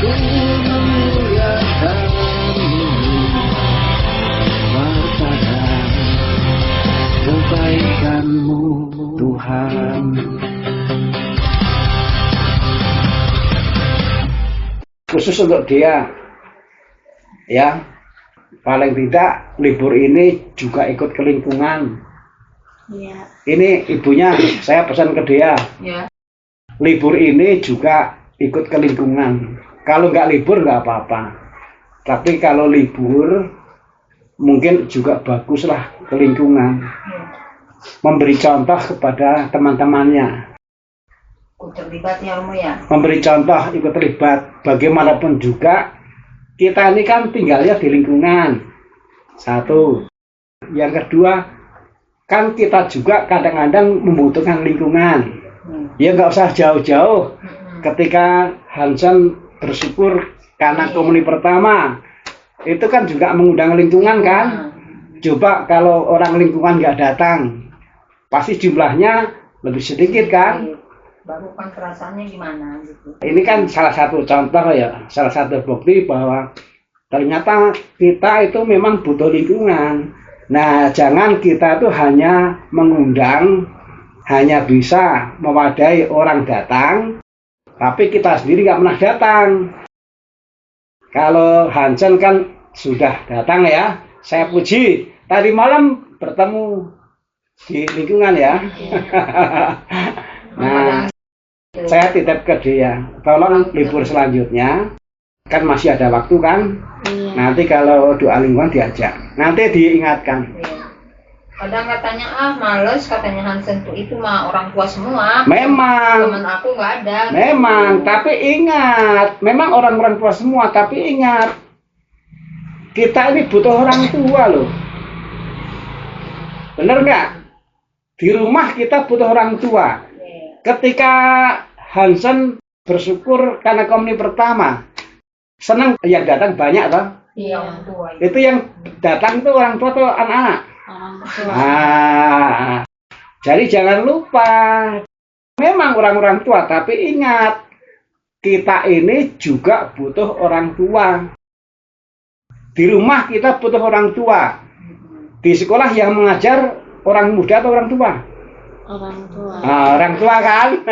Ku memuliakan-Mu, martabat kebaikan-Mu Tuhan. Khusus untuk dia, ya, paling tidak libur ini juga ikut ke lingkungan. Ya. Ini ibunya, saya pesan ke dia, Ya. libur ini juga ikut ke lingkungan. Kalau nggak libur nggak apa-apa, tapi kalau libur mungkin juga baguslah ke lingkungan, memberi contoh kepada teman-temannya. Terlibat ya Romo ya. Memberi contoh, ikut terlibat. Bagaimanapun juga kita ini kan tinggalnya di lingkungan. Satu. Yang kedua, kan kita juga kadang-kadang membutuhkan lingkungan. Ya nggak usah jauh-jauh. Ketika Hansen bersyukur karena komuni pertama, itu kan juga mengundang lingkungan kan. Coba kalau orang lingkungan nggak datang, pasti jumlahnya lebih sedikit kan. Baru kan perasaannya gimana gitu. Ini kan salah satu contoh ya, salah satu bukti bahwa ternyata kita itu memang butuh lingkungan. Nah, jangan kita tuh hanya mengundang, hanya bisa mewadai orang datang, tapi kita sendiri nggak pernah datang. Kalau Hansen kan sudah datang ya, saya puji. Tadi malam bertemu di lingkungan ya. Nah, saya titip ke dia, tolong libur selanjutnya, kan masih ada waktu kan, nanti kalau doa lingkungan diajak, nanti diingatkan. Kadang katanya males, katanya Hansen tuh itu mah orang tua semua. Memang. Temen aku nggak ada. Memang, tapi ingat, memang orang-orang tua semua, tapi ingat, kita ini butuh orang tua loh. Bener nggak? Di rumah kita butuh orang tua. Ketika Hansen bersyukur karena komuni pertama, senang yang datang banyak toh? Iya, orang tua. Itu yang datang itu orang tua atau anak-anak? Orang tua. Nah, jadi jangan lupa, memang orang-orang tua, tapi ingat, kita ini juga butuh orang tua. Di rumah kita butuh orang tua. Di sekolah yang mengajar orang muda atau orang tua? Orang tua. Nah, orang tua kan.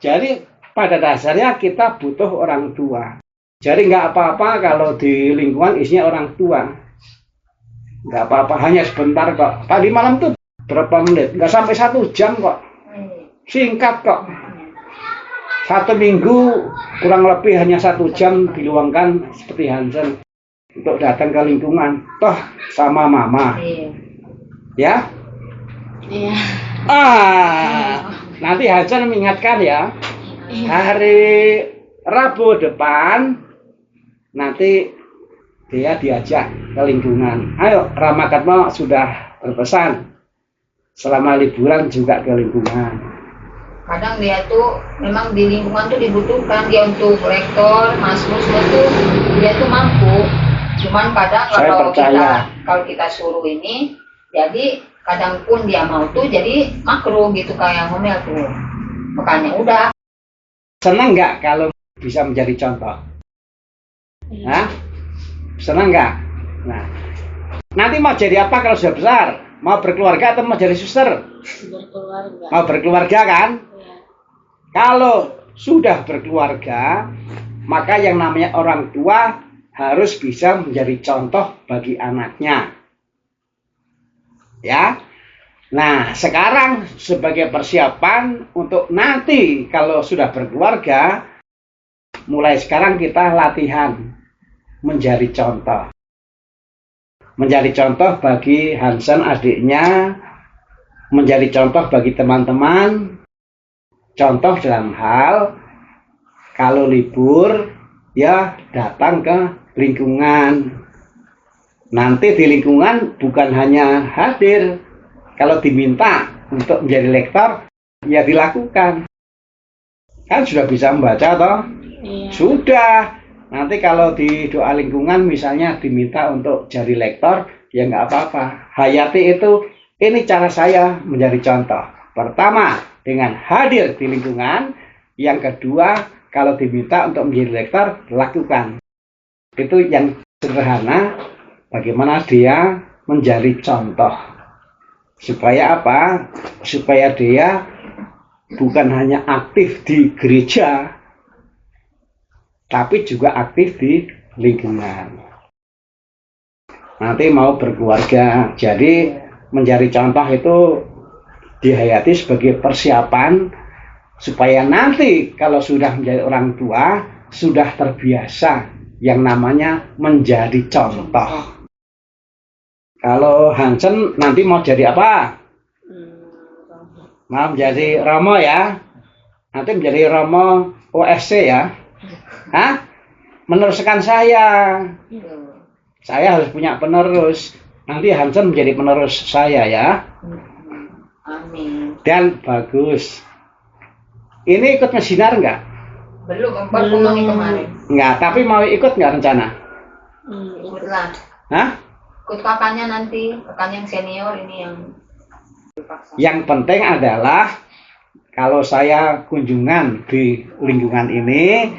Jadi pada dasarnya kita butuh orang tua. Jadi nggak apa-apa kalau di lingkungan isinya orang tua. Nggak apa-apa, hanya sebentar kok. Tadi malam tuh berapa menit? Nggak sampai 1 jam kok. Singkat kok. 1 minggu kurang lebih hanya 1 jam diluangkan seperti Hansen untuk datang ke lingkungan. Toh sama mama. Ya? Iya. Nanti Hansen mengingatkan ya. Hari Rabu depan nanti dia diajak ke lingkungan. Ayo, Ramakatmo sudah berpesan selama liburan juga ke lingkungan. Kadang dia tuh memang di lingkungan tuh dibutuhkan dia untuk rektor, masmus tuh dia tuh mampu. Cuman kadang kalau kita suruh ini, jadi kadang pun dia mau tuh jadi makruh gitu kayak ngomel tuh. Makanya udah. Senang nggak kalau bisa menjadi contoh? Hah? Senang nggak? Nah, nanti mau jadi apa kalau sudah besar? Mau berkeluarga atau mau jadi suster? Berkeluarga. Mau berkeluarga kan? Ya. Kalau sudah berkeluarga, maka yang namanya orang tua harus bisa menjadi contoh bagi anaknya. Ya. Nah, sekarang sebagai persiapan untuk nanti kalau sudah berkeluarga, mulai sekarang kita latihan menjadi contoh. Menjadi contoh bagi Hansen adiknya, menjadi contoh bagi teman-teman, contoh dalam hal kalau libur ya datang ke lingkungan. Nanti di lingkungan bukan hanya hadir, kalau diminta untuk menjadi lektor ya dilakukan. Kan sudah bisa membaca toh? Iya. Sudah. Nanti kalau di doa lingkungan misalnya diminta untuk jadi lektor, ya nggak apa-apa. Hayati itu, ini cara saya menjadi contoh. Pertama, dengan hadir di lingkungan. Yang kedua, kalau diminta untuk menjadi rektor, lakukan. Itu yang sederhana, bagaimana dia menjadi contoh. Supaya apa? Supaya dia bukan hanya aktif di gereja, tapi juga aktif di lingkungan. Nanti mau berkeluarga, jadi menjadi contoh itu dihayati sebagai persiapan supaya nanti kalau sudah menjadi orang tua, sudah terbiasa yang namanya menjadi contoh. Kalau Hansen nanti mau jadi apa? Mau menjadi Romo ya? Nanti menjadi Romo OSC ya? Hah? Meneruskan saya. Saya harus punya penerus. Nanti Hansen menjadi penerus saya ya. Amin. Dan bagus. Ini ikut mesinar enggak? Belum, baru kemarin. Enggak, tapi mau ikut enggak rencana? Ikutlah. Hah? Ikut kakaknya nanti, kakaknya yang senior ini yang dipaksa. Yang penting adalah kalau saya kunjungan di lingkungan ini,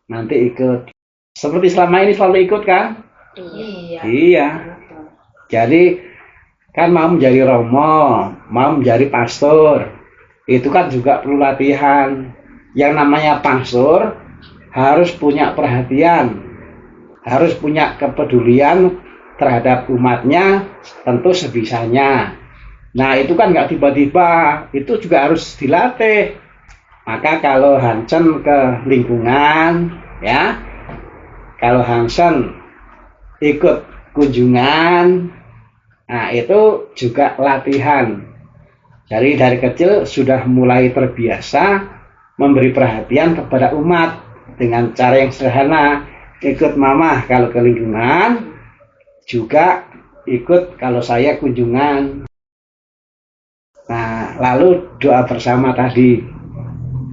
nanti ikut. Seperti selama ini selalu ikut kan? Iya. Iya. Jadi kan mau menjadi romo, mau menjadi pastor, itu kan juga perlu latihan. Yang namanya pastor harus punya perhatian, harus punya kepedulian terhadap umatnya, tentu sebisanya. Nah itu kan nggak tiba-tiba, itu juga harus dilatih. Maka kalau Hansen ke lingkungan, ya, kalau Hansen ikut kunjungan, nah itu juga latihan. Jadi dari kecil sudah mulai terbiasa memberi perhatian kepada umat dengan cara yang sederhana. Ikut mama kalau ke lingkungan, juga ikut kalau saya kunjungan. Nah, lalu doa bersama tadi.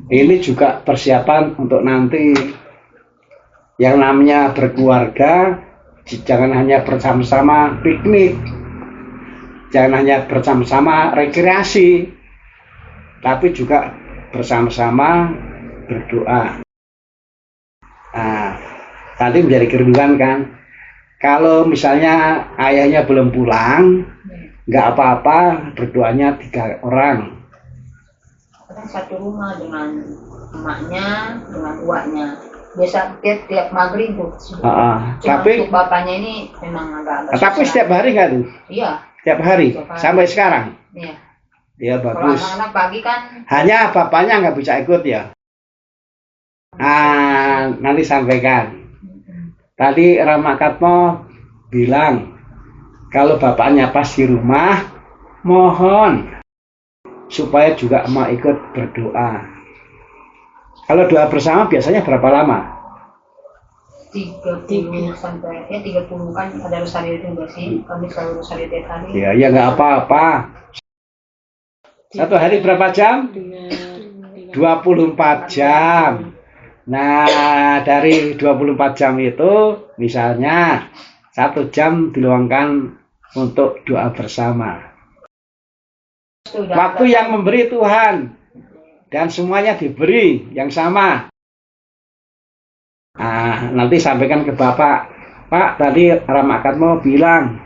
Ini juga persiapan untuk nanti. Yang namanya berkeluarga, jangan hanya bersama-sama piknik. Jangan hanya bersama-sama rekreasi, tapi juga bersama-sama berdoa. Nah, tadi menjadi kerinduan kan. Kalau misalnya ayahnya belum pulang, nggak apa-apa, berdoanya 3 orang. Kan satu rumah dengan emaknya, dengan uaknya. Biasa tiap maghrib tuh. Tapi untuk bapaknya ini memang agak tapi susah. setiap hari nggak tuh? Iya. Setiap hari, sampai sekarang. Iya. Ya Kalau bagus. anak-anak pagi kan. Hanya bapaknya nggak bisa ikut ya. Nanti sampaikan. Tadi Ramakatmo bilang kalau bapaknya pas di rumah, mohon supaya juga mau ikut berdoa. Kalau doa bersama biasanya berapa lama? 30 sampai 30 kan ada rosari juga sih. Kami selalu rosari tiap hari. Ya nggak apa-apa. Satu hari berapa jam? 24 jam. Nah, dari 24 jam itu misalnya 1 jam diluangkan untuk doa bersama. Waktu yang memberi Tuhan dan semuanya diberi yang sama. Nanti sampaikan ke Bapak. Pak, tadi Ramakatmo bilang,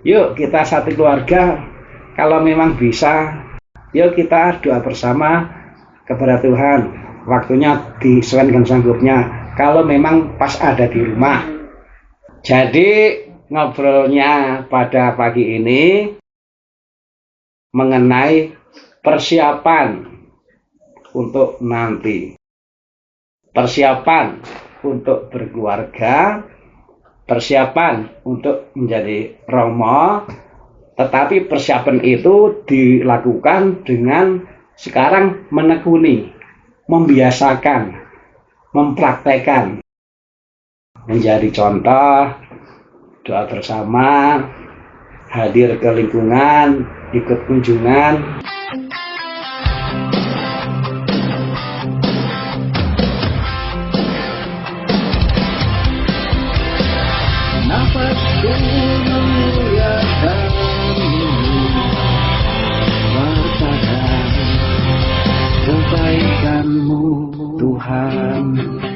yuk kita satu keluarga, kalau memang bisa, yuk kita doa bersama kepada Tuhan. Waktunya disesuaikan sanggupnya, kalau memang pas ada di rumah. Jadi ngobrolnya pada pagi ini mengenai persiapan untuk nanti. Persiapan untuk berkeluarga, persiapan untuk menjadi romo, tetapi persiapan itu dilakukan dengan sekarang menekuni, membiasakan, mempraktekkan, menjadi contoh, doa bersama, hadir ke lingkungan, ikut kunjungan. Nafasku memuliakanmu, bertahan kebaikanmu. Tuhan.